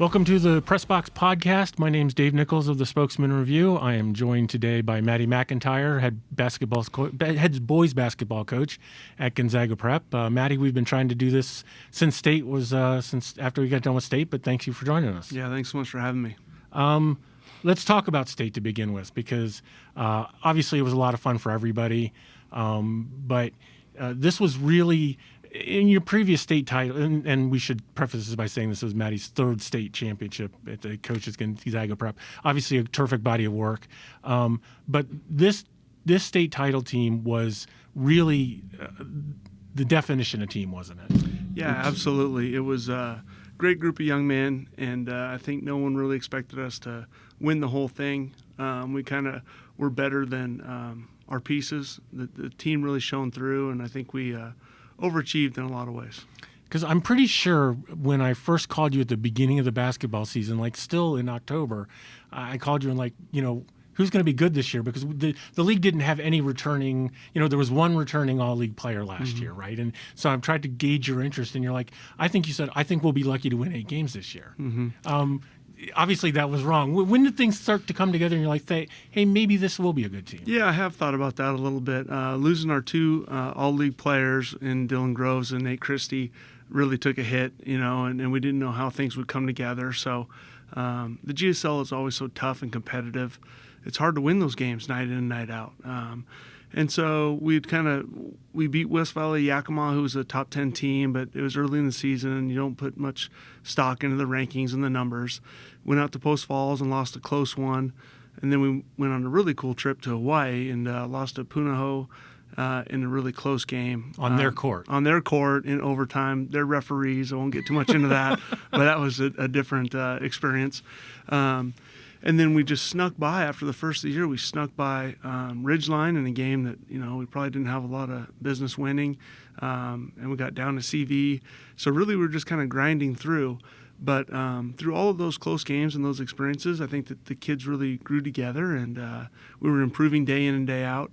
Welcome to the Press Box Podcast. My name's Dave Nichols of the Spokesman-Review. I am joined today by Matty McIntyre, head boys basketball coach at Gonzaga Prep. Matty, we've been trying to do this since after we got done with state, but thanks you for joining us. Yeah, thanks so much for having me. Let's talk about state to begin with, because obviously it was a lot of fun for everybody, but this was really, in your previous state title, and we should preface this by saying this was Matty's third state championship at the Coaches Gonzaga Prep. Obviously a terrific body of work, but this state title team was really the definition of team, wasn't it? Yeah, absolutely. It was a great group of young men, and I think no one really expected us to win the whole thing. We kind of were better than our pieces. The team really shone through, and I think we overachieved in a lot of ways. Because I'm pretty sure when I first called you at the beginning of the basketball season, like still in October, I called you and who's going to be good this year? Because the league didn't have any returning, there was one returning all-league player last year, right? And so I've tried to gauge your interest, and you're like, I think we'll be lucky to win 8 games this year. Obviously that was wrong. When did things start to come together and you're like, hey, maybe this will be a good team? Yeah, I have thought about that a little bit. Losing our 2 all-league players in Dylan Groves and Nate Christie really took a hit, and we didn't know how things would come together. So the GSL is always so tough and competitive. It's hard to win those games night in and night out. And so we beat West Valley Yakima, who was a top 10 team, but it was early in the season and you don't put much stock into the rankings and the numbers. Went out to Post Falls and lost a close one. And then we went on a really cool trip to Hawaii and lost to Punahou in a really close game. On their court. On their court in overtime. They're referees. I won't get too much into that, but that was a different experience. And then we just snuck by after the first of the year. We snuck by Ridgeline in a game that, we probably didn't have a lot of business winning. And we got down to CV. So really we were just kind of grinding through. But through all of those close games and those experiences, I think that the kids really grew together, and we were improving day in and day out.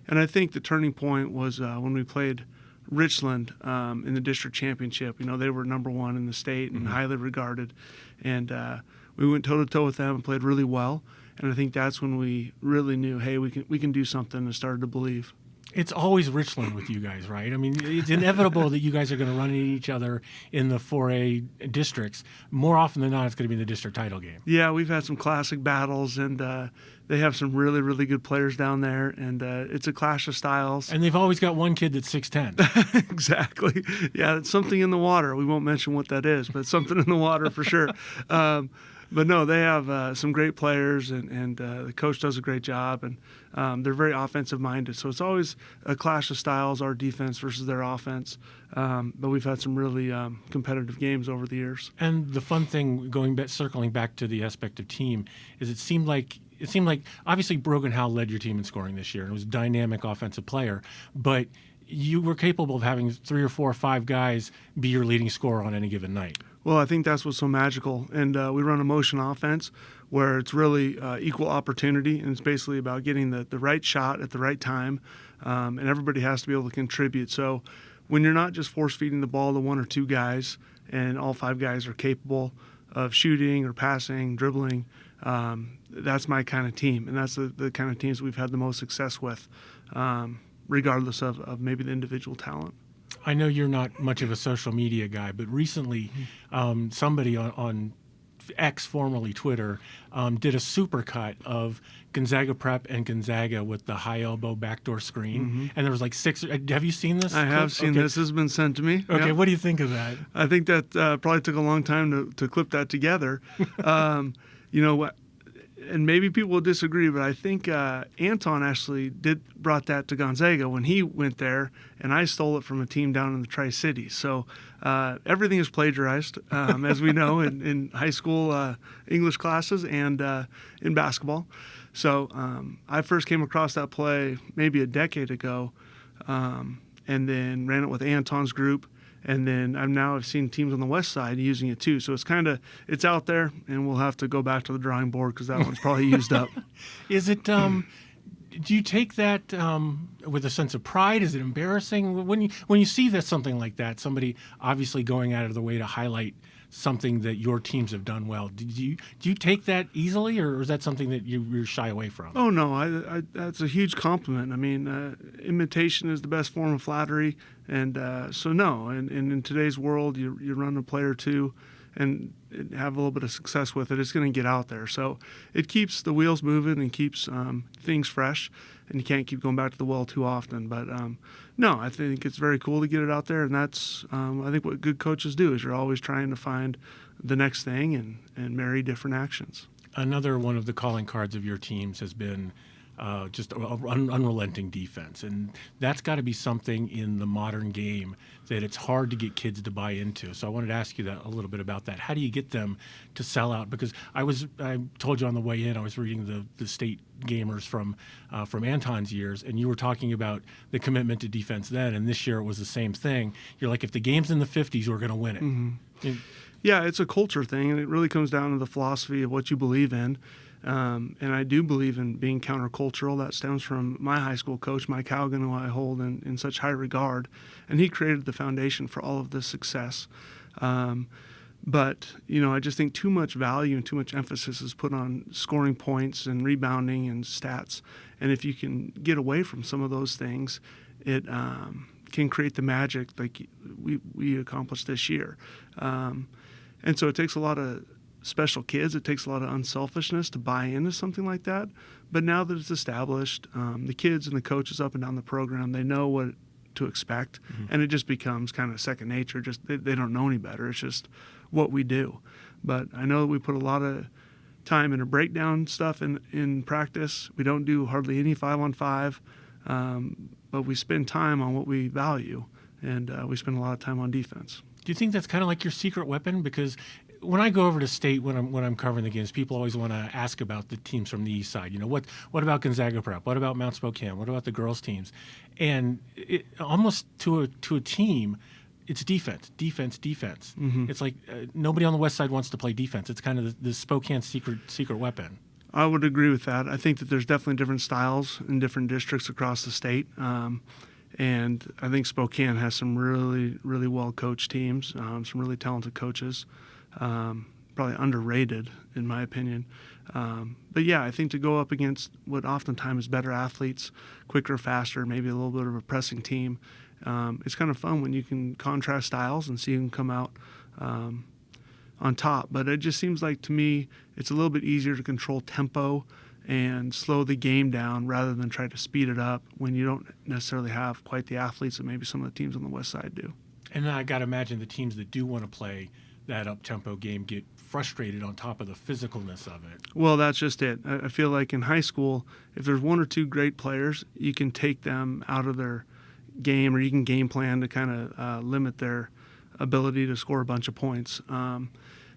And I think the turning point was when we played Richland in the district championship. They were number 1 in the state and highly regarded. And we went toe-to-toe with them and played really well. And I think that's when we really knew, hey, we can do something, and started to believe. It's always Richland with you guys, right? I mean, it's inevitable that you guys are going to run into each other in the 4A districts. More often than not, it's going to be in the district title game. Yeah, we've had some classic battles, and they have some really, really good players down there, and it's a clash of styles. And they've always got one kid that's 6'10". Exactly. Yeah, it's something in the water. We won't mention what that is, but something in the water for sure. But no, they have some great players, and the coach does a great job, and they're very offensive-minded. So it's always a clash of styles, our defense versus their offense. But we've had some really competitive games over the years. And the fun thing, circling back to the aspect of team, is it seemed like obviously Brogan Howell led your team in scoring this year, and was a dynamic offensive player, but you were capable of having 3 or 4 or 5 guys be your leading scorer on any given night. Well, I think that's what's so magical. And we run a motion offense where it's really equal opportunity, and it's basically about getting the right shot at the right time, and everybody has to be able to contribute. So when you're not just force-feeding the ball to 1 or 2 guys, and all 5 guys are capable of shooting or passing, dribbling, that's my kind of team, and that's the kind of teams we've had the most success with, regardless of maybe the individual talent. I know you're not much of a social media guy, but recently somebody on X, formerly Twitter, did a supercut of Gonzaga Prep and Gonzaga with the high elbow backdoor screen. And there was 6. Have you seen this? I have seen this. This has been sent to me. Okay, yeah. What do you think of that? I think that probably took a long time to clip that together. And maybe people will disagree, but I think Anton actually brought that to Gonzaga when he went there, and I stole it from a team down in the Tri-Cities. So everything is plagiarized, as we know, in high school English classes and in basketball. So I first came across that play maybe a decade ago, and then ran it with Anton's group. And then I've seen teams on the west side using it too. So it's out there, and we'll have to go back to the drawing board because that one's probably used up. Is it? Do you take that with a sense of pride? Is it embarrassing when you see that something like that? Somebody obviously going out of the way to highlight something that your teams have done well. Do you take that easily, or is that something that you shy away from? Oh no, I that's a huge compliment. I mean, imitation is the best form of flattery, and so no. And in today's world, you run a play or two, and have a little bit of success with it. It's going to get out there, so it keeps the wheels moving and keeps things fresh. And you can't keep going back to the well too often. But no, I think it's very cool to get it out there, and that's I think what good coaches do is you're always trying to find the next thing and marry different actions. Another one of the calling cards of your teams has been just unrelenting defense, and that's got to be something in the modern game that it's hard to get kids to buy into. So I wanted to ask you that a little bit about that. How do you get them to sell out? Because I told you on the way in, I was reading the state gamers from Anton's years, and you were talking about the commitment to defense then, and this year it was the same thing. You're like, if the game's in the 50s, we're going to win it. Mm-hmm. Yeah, it's a culture thing, and it really comes down to the philosophy of what you believe in. And I do believe in being countercultural. That stems from my high school coach, Mike Haugen, who I hold in such high regard. And he created the foundation for all of this success. But, I just think too much value and too much emphasis is put on scoring points and rebounding and stats. And if you can get away from some of those things, it can create the magic like we accomplished this year. And so it takes a lot of special kids. It takes a lot of unselfishness to buy into something like that. But now that it's established, the kids and the coaches up and down the program, they know what to expect, and it just becomes kind of second nature. Just they don't know any better. It's just what we do. But I know that we put a lot of time into breakdown stuff in practice. We don't do hardly any 5-on-5, but we spend time on what we value, and we spend a lot of time on defense. Do you think that's kind of like your secret weapon? Because when I go over to state when I'm covering the games, people always want to ask about the teams from the east side. What about Gonzaga Prep? What about Mount Spokane? What about the girls teams? And almost to a team, it's defense. Mm-hmm. It's like nobody on the west side wants to play defense. It's kind of the Spokane secret weapon. I would agree with that. I think that there's definitely different styles in different districts across the state. And I think Spokane has some really, really well-coached teams, some really talented coaches, probably underrated in my opinion. But yeah, I think to go up against what oftentimes is better athletes, quicker, faster, maybe a little bit of a pressing team, it's kind of fun when you can contrast styles and see them come out on top. But it just seems like to me it's a little bit easier to control tempo and slow the game down rather than try to speed it up when you don't necessarily have quite the athletes that maybe some of the teams on the west side do. And then I got to imagine the teams that do want to play that up-tempo game get frustrated on top of the physicalness of it. Well, that's just it. I feel like in high school, if there's one or two great players, you can take them out of their game, or you can game plan to kind of limit their ability to score a bunch of points.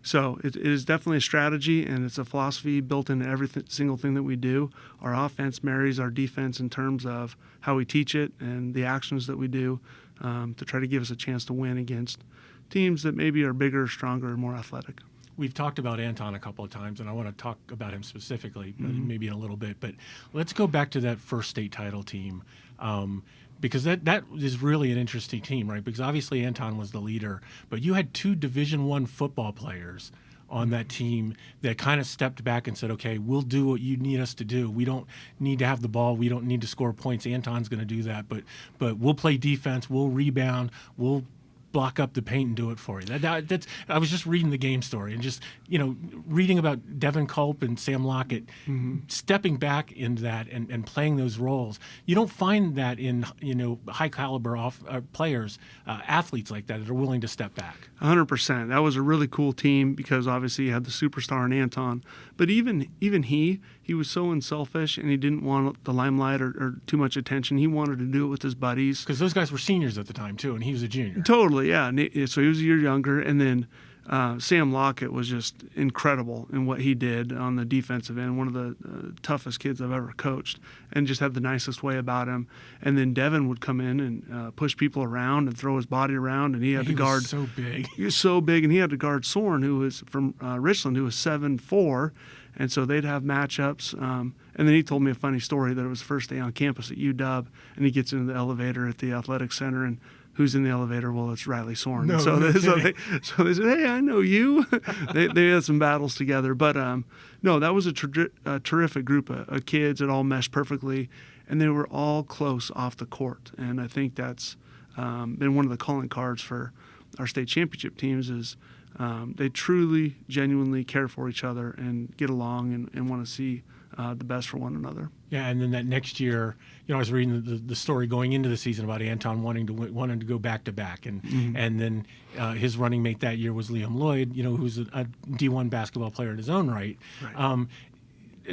So it is definitely a strategy, and it's a philosophy built into every single thing that we do. Our offense marries our defense in terms of how we teach it and the actions that we do to try to give us a chance to win against teams that maybe are bigger, stronger, and more athletic. We've talked about Anton a couple of times, and I want to talk about him specifically, maybe in a little bit. But let's go back to that first state title team, because that is really an interesting team, right? Because obviously Anton was the leader, but you had two Division I football players on that team that kind of stepped back and said, okay, we'll do what you need us to do. We don't need to have the ball. We don't need to score points. Anton's going to do that, but we'll play defense. We'll rebound. We'll block up the paint and do it for you. That's. I was just reading the game story and just reading about Devin Culp and Sam Lockett stepping back into that and playing those roles. You don't find that in high caliber players, athletes like that are willing to step back. 100%. That was a really cool team because obviously you had the superstar in Anton, but even he was so unselfish and he didn't want the limelight or too much attention. He wanted to do it with his buddies. Because those guys were seniors at the time too, and he was a junior. Totally, yeah. So he was a year younger, and then Sam Lockett was just incredible in what he did on the defensive end. One of the toughest kids I've ever coached, and just had the nicest way about him. And then Devin would come in and push people around and throw his body around, and he had to guard. He was so big. He was so big, and he had to guard Soren, who was from Richland, who was 7'4". And so they'd have matchups. And then he told me a funny story that it was the first day on campus at UW, and he gets into the elevator at the athletic center, and who's in the elevator? Well, it's Riley Sorn. No, so, no they said, hey, I know you. they had some battles together. But no, that was a terrific group of kids. It all meshed perfectly, and they were all close off the court. And I think that's been one of the calling cards for our state championship teams is they truly, genuinely care for each other and get along and want to see the best for one another. Yeah, and then that next year, I was reading the story going into the season about Anton wanting to go back to back, and and then his running mate that year was Liam Lloyd, who's a D1 basketball player in his own right.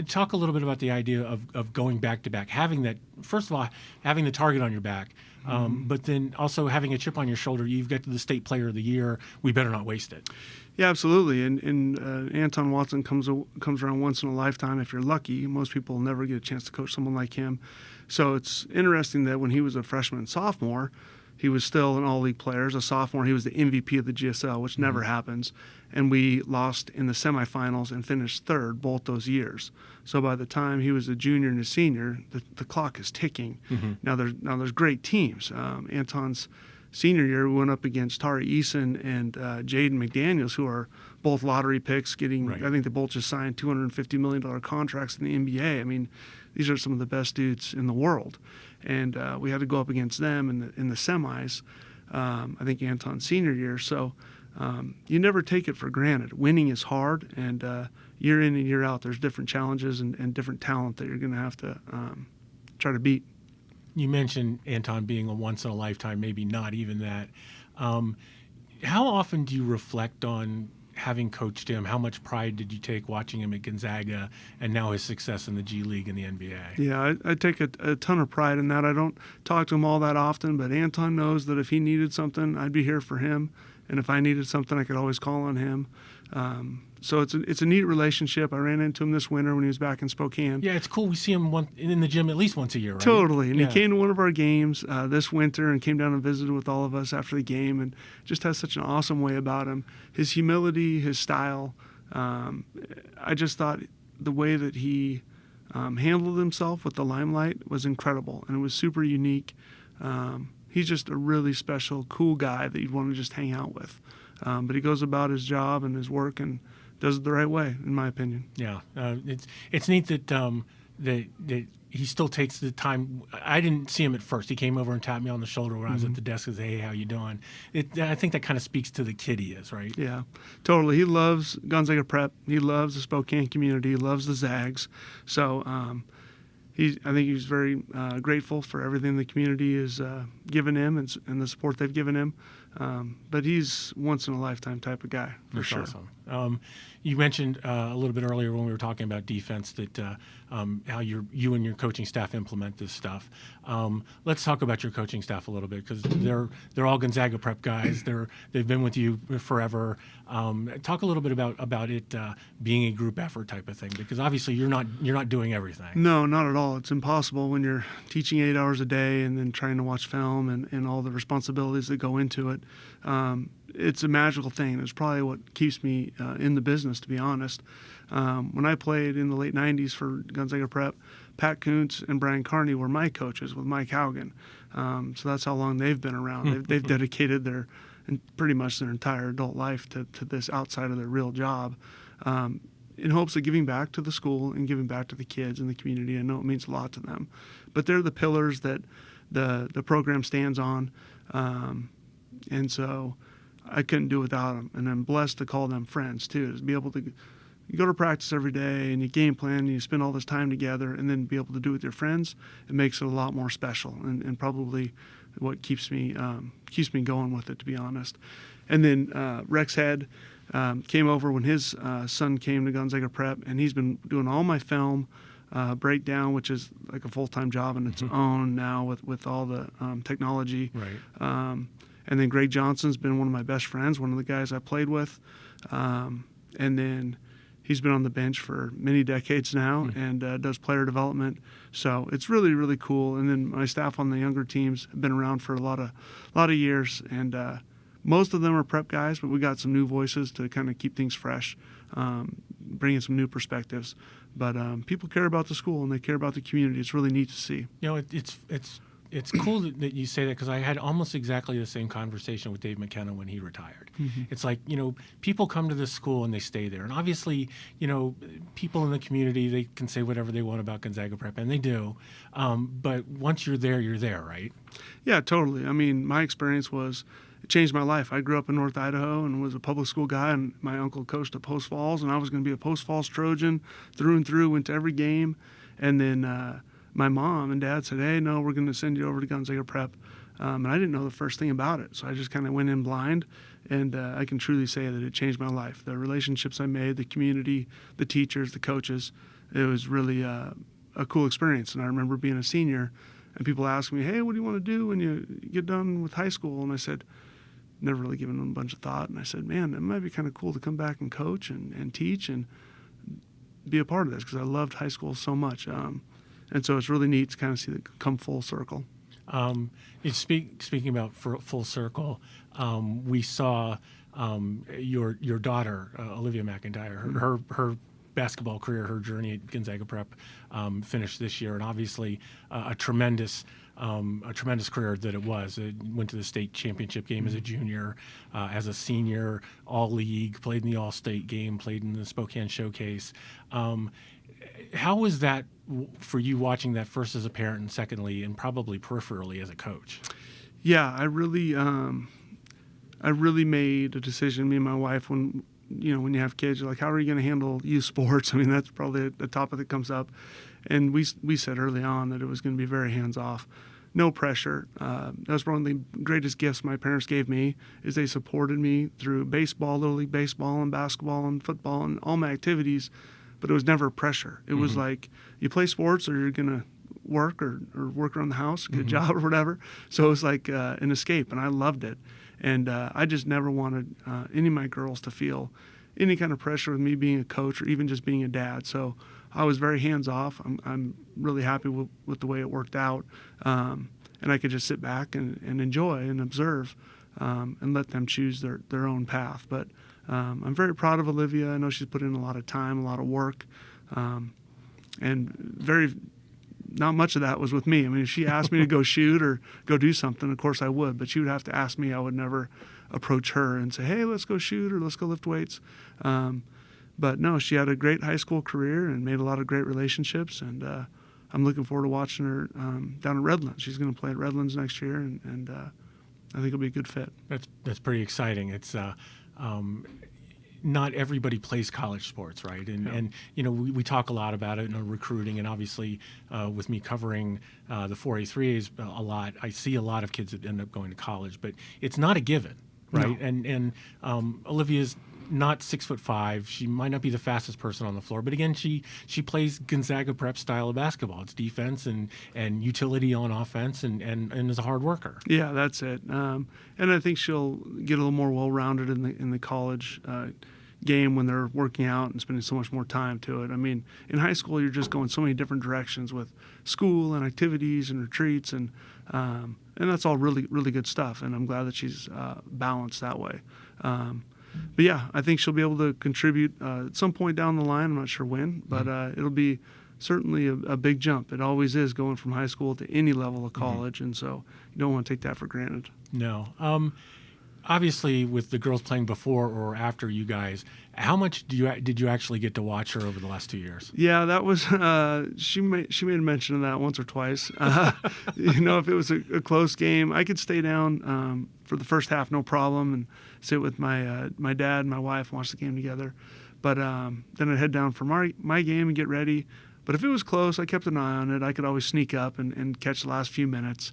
Talk a little bit about the idea of going back to back, having that, first of all, having the target on your back, but then also having a chip on your shoulder. You've got the state player of the year. We better not waste it. Yeah, absolutely. And Anton Watson comes around once in a lifetime if you're lucky. Most people will never get a chance to coach someone like him. So it's interesting that when he was a freshman and sophomore, he was still an all-league player. As a sophomore, he was the MVP of the GSL, which never happens. And we lost in the semifinals and finished third both those years. So by the time he was a junior and a senior, the clock is ticking. Now there's great teams. Anton's senior year, we went up against Tari Eason and Jaden McDaniels, who are both lottery picks. I think they both just signed $250 million contracts in the NBA. I mean, these are some of the best dudes in the world. And we had to go up against them in the semis, I think Anton's senior year. So you never take it for granted. Winning is hard, and year in and year out, there's different challenges and different talent that you're going to have to try to beat. You mentioned Anton being a once-in-a-lifetime, maybe not even that. How often do you reflect on having coached him? How much pride did you take watching him at Gonzaga and now his success in the G League and the NBA? Yeah, I take a ton of pride in that. I don't talk to him all that often, but Anton knows that if he needed something, I'd be here for him. And if I needed something, I could always call on him. So it's a neat relationship. I ran into him this winter when he was back in Spokane. Yeah, it's cool. We see him in the gym at least once a year, right? Totally. And yeah. He came to one of our games this winter and came down and visited with all of us after the game, and just has such an awesome way about him. His humility, his style. I just thought the way that he handled himself with the limelight was incredible, and it was super unique. He's just a really special, cool guy that you'd want to just hang out with. But he goes about his job and his work and does it the right way, in my opinion. Yeah, it's neat that that he still takes the time. I didn't see him at first. He came over and tapped me on the shoulder when I was at the desk and said, "Hey, how you doing?" I think that kind of speaks to the kid he is, right? Yeah, totally. He loves Gonzaga Prep. He loves the Spokane community. He loves the Zags. So I think he's very grateful for everything the community has given him and the support they've given him. But he's once-in-a-lifetime type of guy, for That's sure. Awesome. You mentioned a little bit earlier when we were talking about defense that how you and your coaching staff implement this stuff. Let's talk about your coaching staff a little bit, because they're all Gonzaga Prep guys. They've been with you forever. Talk a little bit about it being a group effort type of thing, because obviously you're not doing everything. No, not at all. It's impossible when you're teaching 8 hours a day and then trying to watch film and all the responsibilities that go into it. It's a magical thing. It's probably what keeps me in the business, to be honest. When I played in the late 90s for Gonzaga Prep, Pat Kuntz and Brian Carney were my coaches with Mike Haugen. So that's how long they've been around. They've dedicated pretty much their entire adult life to this outside of their real job, in hopes of giving back to the school and giving back to the kids and the community. I know it means a lot to them. But they're the pillars that the program stands on. And so I couldn't do without them. And I'm blessed to call them friends, too, to be able to you go to practice every day and you game plan and you spend all this time together, and then be able to do it with your friends. It makes it a lot more special, and probably what keeps me going with it, to be honest. And then Rex Head came over when his son came to Gonzaga Prep, and he's been doing all my film breakdown, which is like a full-time job in its own now with all the technology. Right. And then Greg Johnson's been one of my best friends, one of the guys I played with. And then he's been on the bench for many decades now and does player development. So it's really, really cool. And then my staff on the younger teams have been around for a lot of years. And most of them are prep guys, but we got some new voices to kind of keep things fresh, bring in some new perspectives. But people care about the school and they care about the community. It's really neat to see. It's it's cool that you say that, because I had almost exactly the same conversation with Dave McKenna when he retired. It's like, people come to this school and they stay there. And obviously, people in the community, they can say whatever they want about Gonzaga Prep, and they do. But once you're there, right? Yeah, totally. I mean, my experience was, it changed my life. I grew up in North Idaho and was a public school guy, and my uncle coached at Post Falls, and I was going to be a Post Falls Trojan through and through, went to every game. And then my mom and dad said, hey, no, we're going to send you over to Gonzaga Prep. And I didn't know the first thing about it. So I just kind of went in blind, and I can truly say that it changed my life. The relationships I made, the community, the teachers, the coaches, it was really a cool experience. And I remember being a senior and people asking me, hey, what do you want to do when you get done with high school? And I said, never really given them a bunch of thought. And I said, man, it might be kind of cool to come back and coach and teach and be a part of this, because I loved high school so much. And so it's really neat to kind of see it come full circle. Speaking about full circle, we saw your daughter, Olivia McIntyre, her basketball career, her journey at Gonzaga Prep finished this year, and obviously a tremendous career that it was. It went to the state championship game as a junior, as a senior, all league, played in the all-state game, played in the Spokane Showcase. How was that for you, watching that, first as a parent and secondly, and probably peripherally, as a coach? Yeah, I really made a decision, me and my wife, when you have kids, you're like, how are you going to handle youth sports? I mean, that's probably the topic that comes up. And we said early on that it was going to be very hands-off, no pressure. That was one of the greatest gifts my parents gave me, is they supported me through baseball, Little League baseball, and basketball, and football, and all my activities. But it was never pressure. It was like, you play sports or you're going to work or work around the house, get a job or whatever. So it was like an escape, and I loved it. And I just never wanted any of my girls to feel any kind of pressure with me being a coach or even just being a dad. So I was very hands-off. I'm really happy with the way it worked out. And I could just sit back and enjoy and observe and let them choose their own path. But I'm very proud of Olivia. I know she's put in a lot of time, a lot of work, and not much of that was with me. I mean, if she asked me to go shoot or go do something, of course I would, but she would have to ask me. I would never approach her and say, hey, let's go shoot or let's go lift weights. But no, she had a great high school career and made a lot of great relationships, and I'm looking forward to watching her down at Redlands. She's going to play at Redlands next year, and I think it'll be a good fit. That's pretty exciting. It's not everybody plays college sports, right? And we talk a lot about it in recruiting, and obviously with me covering the 4A, 3As a lot, I see a lot of kids that end up going to college, but it's not a given, right? No. And Olivia's not 6'5". She might not be the fastest person on the floor, but again, she plays Gonzaga Prep style of basketball. It's defense and utility on offense, and is a hard worker. Yeah, that's it. And I think she'll get a little more well-rounded in the college game when they're working out and spending so much more time to it. I mean, in high school, you're just going so many different directions with school and activities and retreats, and that's all really, really good stuff. And I'm glad that she's balanced that way. But yeah, I think she'll be able to contribute at some point down the line. I'm not sure when, but it'll be certainly a big jump. It always is, going from high school to any level of college, and so you don't want to take that for granted. No. Obviously, with the girls playing before or after you guys, how much did you actually get to watch her over the last 2 years? Yeah, that was she made a mention of that once or twice. If it was a close game, I could stay down for the first half, no problem, and sit with my dad and my wife and watch the game together. But then I'd head down for my game and get ready. But if it was close, I kept an eye on it. I could always sneak up and catch the last few minutes.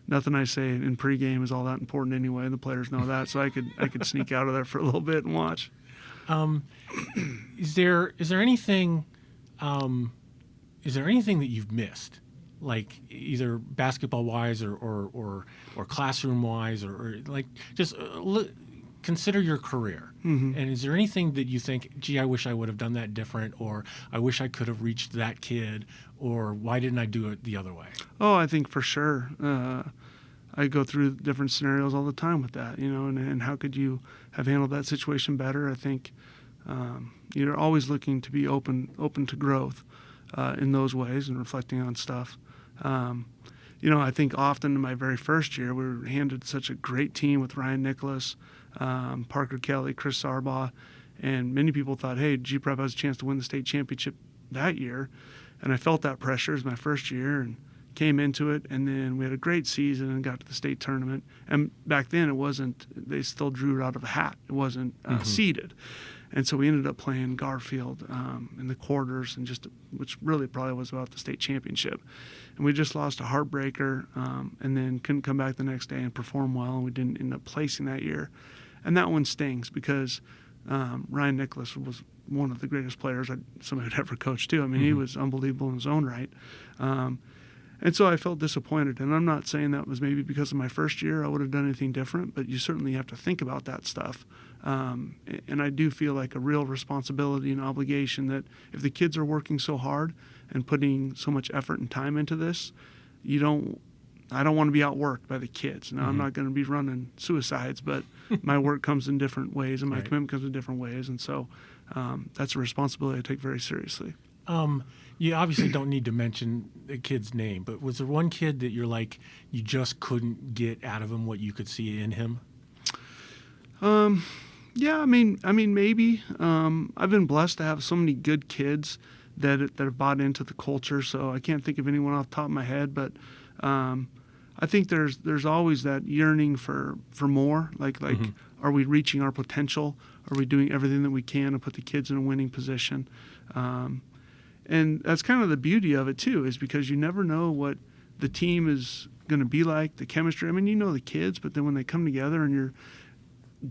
Nothing I say in pregame is all that important anyway. The players know that, so I could sneak out of there for a little bit and watch. Is there anything that you've missed, like either basketball wise or classroom wise, or like just consider your career? And is there anything that you think, gee, I wish I would have done that different, or I wish I could have reached that kid, or why didn't I do it the other way? Oh, I think for sure. I go through different scenarios all the time with that, and how could you have handled that situation better? I think you're always looking to be open to growth in those ways and reflecting on stuff. I think often in my very first year, we were handed such a great team with Ryan Nichols, Parker Kelly, Chris Sarbaugh, and many people thought, hey, G-Prep has a chance to win the state championship that year. And I felt that pressure as my first year and came into it. And then we had a great season and got to the state tournament. And back then they still drew it out of a hat. It wasn't seeded. And so we ended up playing Garfield in the quarters, which really probably was about the state championship. And we just lost a heartbreaker and then couldn't come back the next day and perform well. And we didn't end up placing that year. And that one stings because Ryan Nichols was one of the greatest players somebody had ever coached too. I mean, he was unbelievable in his own right. And so I felt disappointed. And I'm not saying that was maybe because of my first year I would have done anything different, but you certainly have to think about that stuff. And I do feel like a real responsibility and obligation that if the kids are working so hard and putting so much effort and time into this, I don't want to be outworked by the kids. Now, I'm not going to be running suicides, but my work comes in different ways and my commitment comes in different ways. And so that's a responsibility I take very seriously. You obviously don't need to mention the kid's name, but was there one kid that you're like, you just couldn't get out of him what you could see in him? Yeah, I mean, maybe. I've been blessed to have so many good kids that have bought into the culture. So I can't think of anyone off the top of my head, but I think there's always that yearning for more. Like, are we reaching our potential? Are we doing everything that we can to put the kids in a winning position? And that's kind of the beauty of it too, is because you never know what the team is going to be like, the chemistry. I mean, the kids, but then when they come together and you're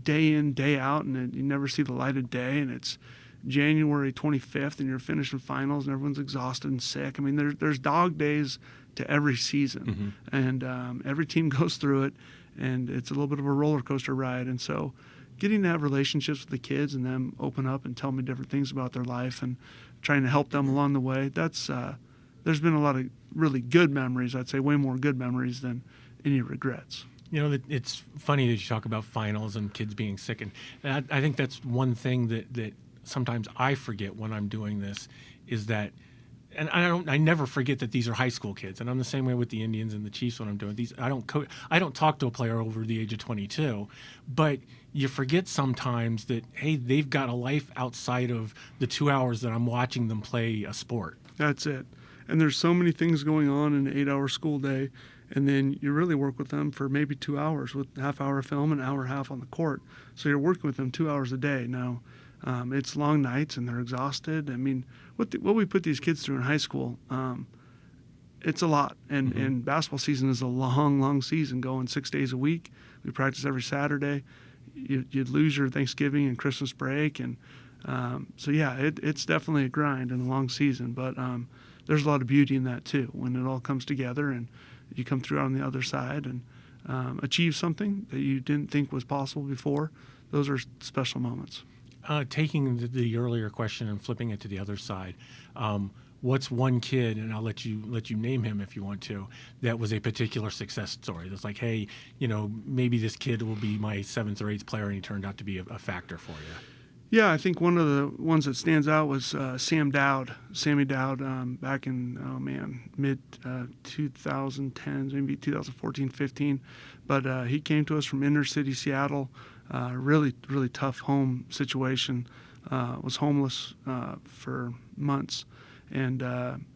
day in, day out, and you never see the light of day, and it's January 25th, and you're finishing finals, and everyone's exhausted and sick. I mean, there's dog days to every season, and every team goes through it, and it's a little bit of a roller coaster ride. And so getting to have relationships with the kids and them open up and tell me different things about their life and trying to help them along the way, there's been a lot of really good memories. I'd say way more good memories than any regrets. It's funny that you talk about finals and kids being sick, and I think that's one thing that sometimes I forget when I'm doing this is that, and I never forget that these are high school kids, and I'm the same way with the Indians and the Chiefs when I'm doing these. I don't talk to a player over the age of 22, but you forget sometimes that, hey, they've got a life outside of the 2 hours that I'm watching them play a sport. That's it. And there's so many things going on in an 8-hour school day. And then you really work with them for maybe 2 hours with half-hour film and an hour and a half on the court. So you're working with them 2 hours a day. Now, it's long nights and they're exhausted. I mean, what we put these kids through in high school, it's a lot. And basketball season is a long, long season, going 6 days a week. We practice every Saturday. You'd lose your Thanksgiving and Christmas break. And so, yeah, it's definitely a grind and a long season. But there's a lot of beauty in that, too, when it all comes together and you come through on the other side and achieve something that you didn't think was possible before. Those are special moments. Taking the earlier question and flipping it to the other side, what's one kid, and I'll let you name him if you want to, that was a particular success story? That's like, hey, maybe this kid will be my 7th or 8th player, and he turned out to be a factor for you. Yeah, I think one of the ones that stands out was Sammy Dowd, back in, mid-2010s, maybe 2014, 15. But he came to us from inner city Seattle, really, really tough home situation, was homeless for months. And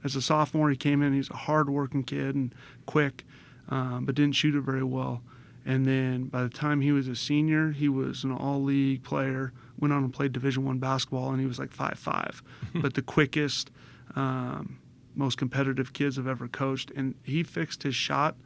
as a sophomore, he came in, he was a hard-working kid and quick, but didn't shoot it very well. And then by the time he was a senior, he was an all-league player, went on and played Division I basketball, and he was like 5'5", but the quickest, most competitive kids I've ever coached. And he fixed his shot,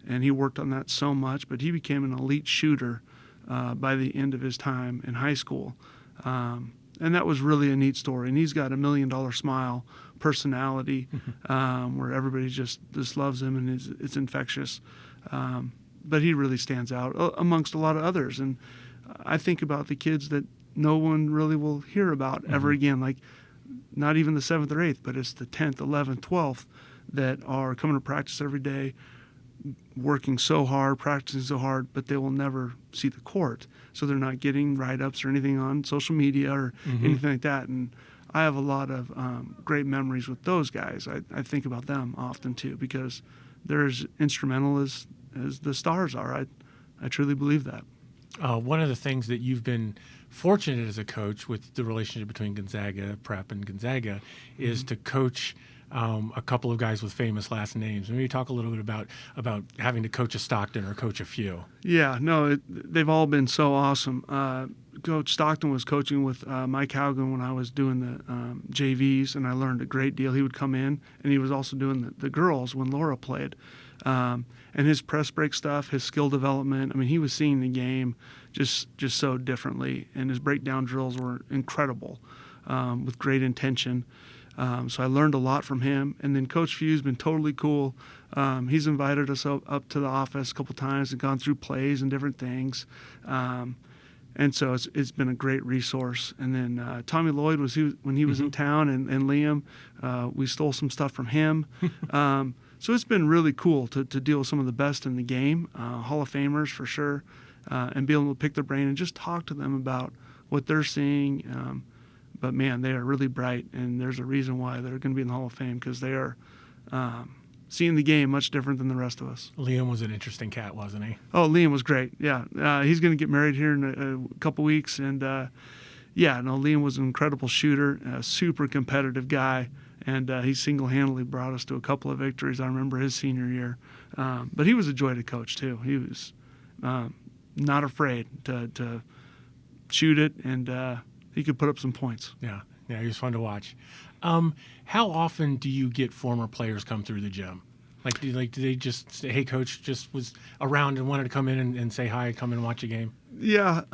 and he worked on that so much, but he became an elite shooter by the end of his time in high school. And that was really a neat story. And he's got $1 million smile, personality, where everybody just loves him, and it's infectious. But he really stands out amongst a lot of others. And I think about the kids that no one really will hear about ever again, like not even the 7th or 8th, but it's the 10th, 11th, 12th that are coming to practice every day, working so hard, practicing so hard, but they will never see the court. So they're not getting write-ups or anything on social media or anything like that. And I have a lot of great memories with those guys. I think about them often too, because they're as instrumental as the stars are. I truly believe that. One of the things that you've been fortunate as a coach with the relationship between Gonzaga Prep and Gonzaga is to coach a couple of guys with famous last names. Maybe talk a little bit about having to coach a Stockton or coach a few. Yeah, no, they've all been so awesome. Coach Stockton was coaching with Mike Haugen when I was doing the JVs, and I learned a great deal. He would come in, and he was also doing the girls when Laura played. And his press break stuff, his skill development, I mean, he was seeing the game just so differently, and his breakdown drills were incredible with great intention. So I learned a lot from him. And then Coach Few's been totally cool. He's invited us up to the office a couple times and gone through plays and different things. And so it's been a great resource. And then Tommy Lloyd when he was in town, and Liam, we stole some stuff from him. So it's been really cool to deal with some of the best in the game, Hall of Famers for sure, and be able to pick their brain and just talk to them about what they're seeing. But man, they are really bright, and there's a reason why they're going to be in the Hall of Fame, because they are seeing the game much different than the rest of us. Liam was an interesting cat, wasn't he? Oh, Liam was great. Yeah, he's going to get married here in a couple weeks, and Liam was an incredible shooter, a super competitive guy, and he single-handedly brought us to a couple of victories. I remember his senior year, but he was a joy to coach too. He was not afraid to shoot it, and he could put up some points. Yeah, he was fun to watch. How often do you get former players come through the gym? Do they just say, "Hey, coach, just was around and wanted to come in and say hi, come in and watch a game"? Yeah,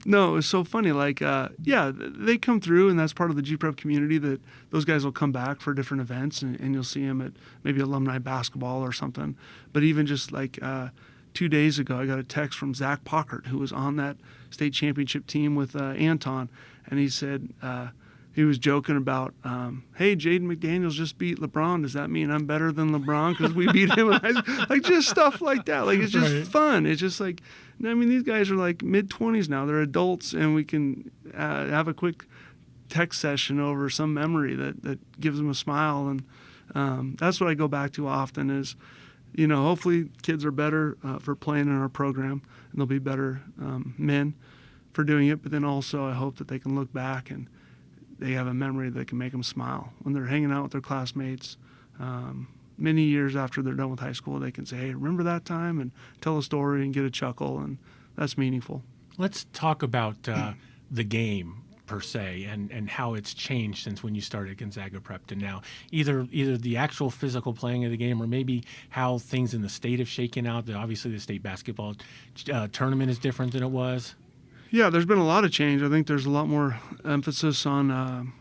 no, it's so funny. They come through, and that's part of the G-Prep community, that those guys will come back for different events, and you'll see them at maybe alumni basketball or something. But even just 2 days ago, I got a text from Zach Pockert, who was on that state championship team with Anton, and he said he was joking about, hey, Jaden McDaniels just beat LeBron. Does that mean I'm better than LeBron because we beat him? Just stuff like that. It's just fun. It's just these guys are mid-20s now. They're adults, and we can have a quick text session over some memory that gives them a smile. And that's what I go back to often is, hopefully kids are better for playing in our program, and they'll be better men for doing it. But then also I hope that they can look back and they have a memory that can make them smile when they're hanging out with their classmates. Many years after they're done with high school, they can say, hey, remember that time, and tell a story and get a chuckle, and that's meaningful. Let's talk about the game per se, and how it's changed since when you started Gonzaga Prep to now. Either the actual physical playing of the game, or maybe how things in the state have shaken out. Obviously, the state basketball tournament is different than it was. Yeah, there's been a lot of change. I think there's a lot more emphasis on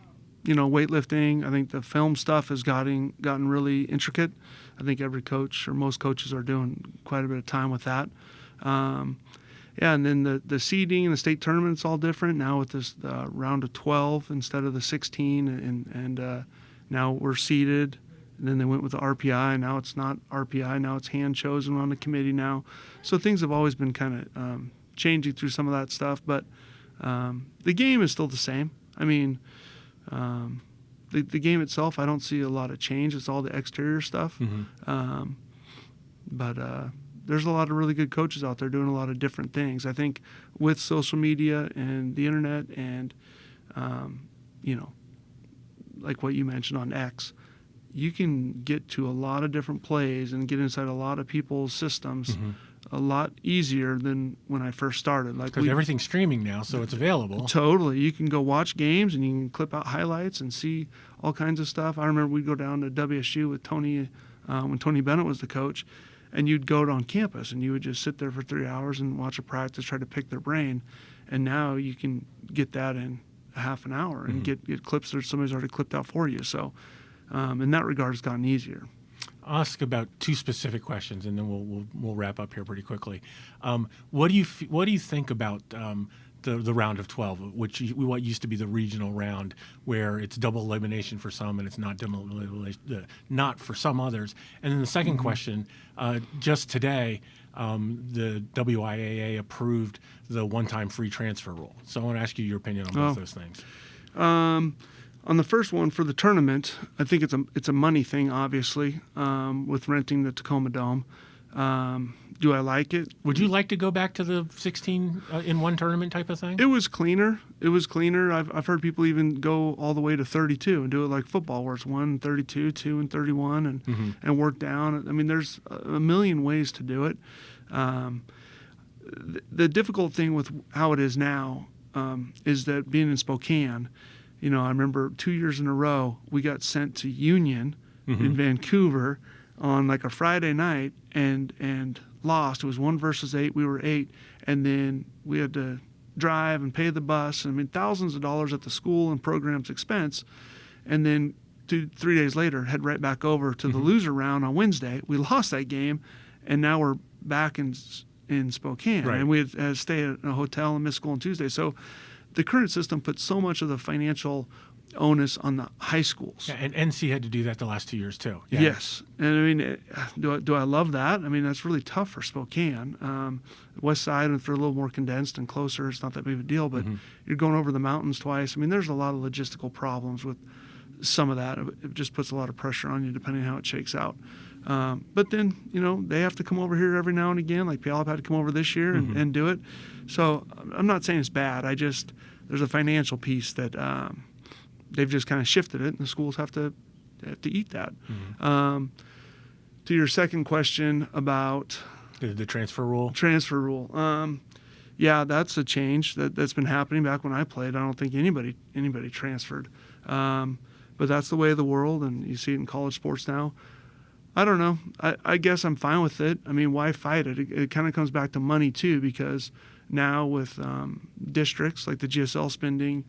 weightlifting. I think the film stuff has gotten really intricate. I think every coach, or most coaches, are doing quite a bit of time with that. And then the seeding and the state tournament's all different now with this round of 12 instead of the 16, and now we're seeded. And then they went with the RPI. Now it's not RPI. Now it's hand chosen on the committee now. So things have always been kind of changing through some of that stuff, but the game is still the same. I mean, the game itself, I don't see a lot of change. It's all the exterior stuff. But there's a lot of really good coaches out there doing a lot of different things. I think with social media and the internet and, like what you mentioned on X, you can get to a lot of different plays and get inside a lot of people's systems a lot easier than when I first started. Because everything's streaming now, so it's available. Totally. You can go watch games, and you can clip out highlights and see all kinds of stuff. I remember we'd go down to WSU with Tony when Tony Bennett was the coach, and you'd go on campus, and you would just sit there for 3 hours and watch a practice, try to pick their brain. And now you can get that in a half an hour and get clips that somebody's already clipped out for you. So in that regard, it's gotten easier. I'll ask about two specific questions, and then we'll wrap up here pretty quickly. What do you think about the round of 12, what used to be the regional round, where it's double elimination for some and it's not double elimination, not for some others? And then the second question, just today, the WIAA approved the one-time free transfer rule. So I want to ask you your opinion on both those things. On the first one for the tournament, I think it's a money thing, obviously, with renting the Tacoma Dome. Do I like it? Would you like to go back to the 16 in one tournament type of thing? It was cleaner. I've heard people even go all the way to 32 and do it like football, where it's 1 32, 2 and 31, and work down. I mean, there's a million ways to do it. The difficult thing with how it is now is that being in Spokane, I remember 2 years in a row we got sent to Union in Vancouver on like a Friday night and lost. It was 1 versus 8. We were 8, and then we had to drive and pay the bus. I mean, thousands of dollars at the school and program's expense, and then 3 days later head right back over to the loser round on Wednesday. We lost that game, and now we're back in Spokane, right. And we had to stay at a hotel and miss school on Tuesday. So the current system puts so much of the financial onus on the high schools. Yeah, and NC had to do that the last 2 years too. Yeah. Yes, and I mean, do I love that? I mean, that's really tough for Spokane. West Side, if they're a little more condensed and closer, it's not that big of a deal. But you're going over the mountains twice. I mean, there's a lot of logistical problems with some of that. It just puts a lot of pressure on you, depending on how it shakes out. But then, they have to come over here every now and again. Like Puyallup had to come over this year and do it. So I'm not saying it's bad. There's a financial piece that they've just kind of shifted it, and the schools have to eat that. To your second question about the transfer rule. Yeah, that's a change that's been happening. Back when I played, I don't think anybody transferred. But that's the way of the world, and you see it in college sports now. I don't know. I guess I'm fine with it. I mean, why fight it? It kind of comes back to money too, because now with districts like the GSL spending,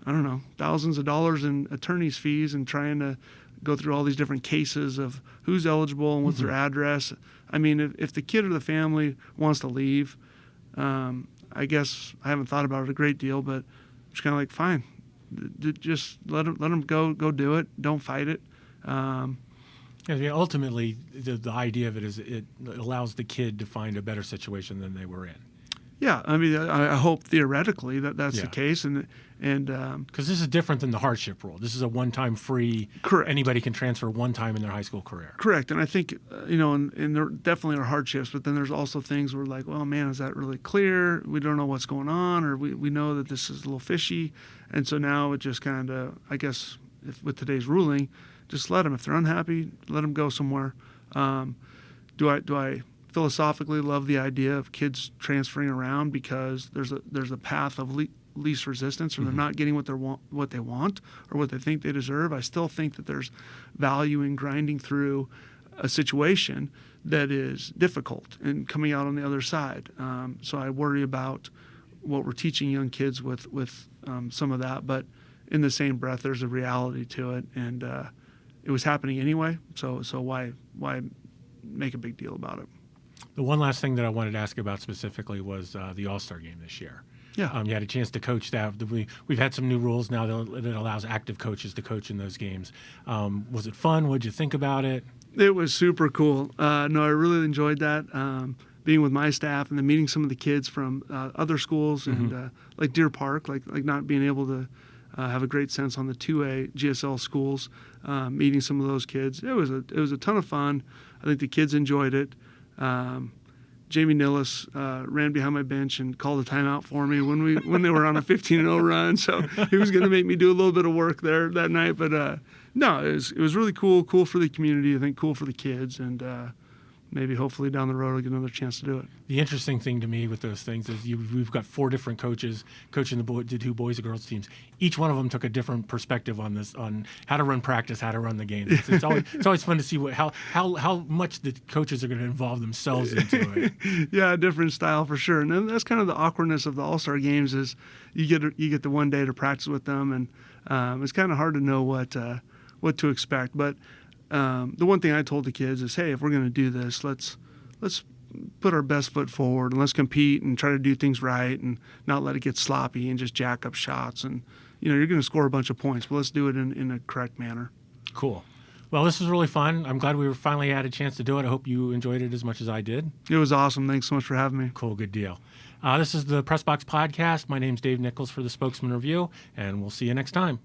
I don't know, thousands of dollars in attorney's fees and trying to go through all these different cases of who's eligible and what's their address. I mean, if the kid or the family wants to leave, I guess I haven't thought about it a great deal, but I'm just kind of like, fine, just let them go do it. Don't fight it. Yeah, ultimately, the idea of it is it allows the kid to find a better situation than they were in. Yeah, I mean, I hope theoretically that's the case, and because this is different than the hardship rule. This is a one-time free. Correct. Anybody can transfer one time in their high school career. Correct, and I think and there definitely are hardships, but then there's also things where like, well, man, is that really clear? We don't know what's going on, or we know that this is a little fishy, and so now it just kind of, I guess, with today's ruling, just let them. If they're unhappy, let them go somewhere. Do I philosophically love the idea of kids transferring around because there's a path of least resistance, or they're not getting what they want or what they think they deserve? I still think that there's value in grinding through a situation that is difficult and coming out on the other side. So I worry about what we're teaching young kids with some of that, but in the same breath, there's a reality to it, and it was happening anyway. So why make a big deal about it? The one last thing that I wanted to ask about specifically was the All-Star game this year. Yeah. You had a chance to coach that. We've had some new rules now that allows active coaches to coach in those games. Was it fun? What did you think about it? It was super cool. No, I really enjoyed that. Being with my staff and then meeting some of the kids from other schools and like Deer Park, like not being able to have a great sense on the 2A GSL schools, meeting some of those kids. It was a ton of fun. I think the kids enjoyed it. Jamie Nillis ran behind my bench and called a timeout for me when they were on a 15-0 run. So he was going to make me do a little bit of work there that night. But no, it was really cool for the community. I think cool for the kids, and maybe hopefully down the road I'll get another chance to do it. The interesting thing to me with those things is we've got 4 different coaches coaching the 2 boys and girls teams. Each one of them took a different perspective on this, on how to run practice, how to run the games. It's always fun to see how much the coaches are going to involve themselves into it. Yeah, a different style for sure. And that's kind of the awkwardness of the All-Star games is you get the one day to practice with them, and it's kind of hard to know what to expect. But the one thing I told the kids is, hey, if we're going to do this, let's put our best foot forward and let's compete and try to do things right and not let it get sloppy and just jack up shots. And you're going to score a bunch of points, but let's do it in a correct manner. Cool. Well, this was really fun. I'm glad we finally had a chance to do it. I hope you enjoyed it as much as I did. It was awesome. Thanks so much for having me. Cool. Good deal. This is the Press Box Podcast. My name's Dave Nichols for the Spokesman-Review, and we'll see you next time.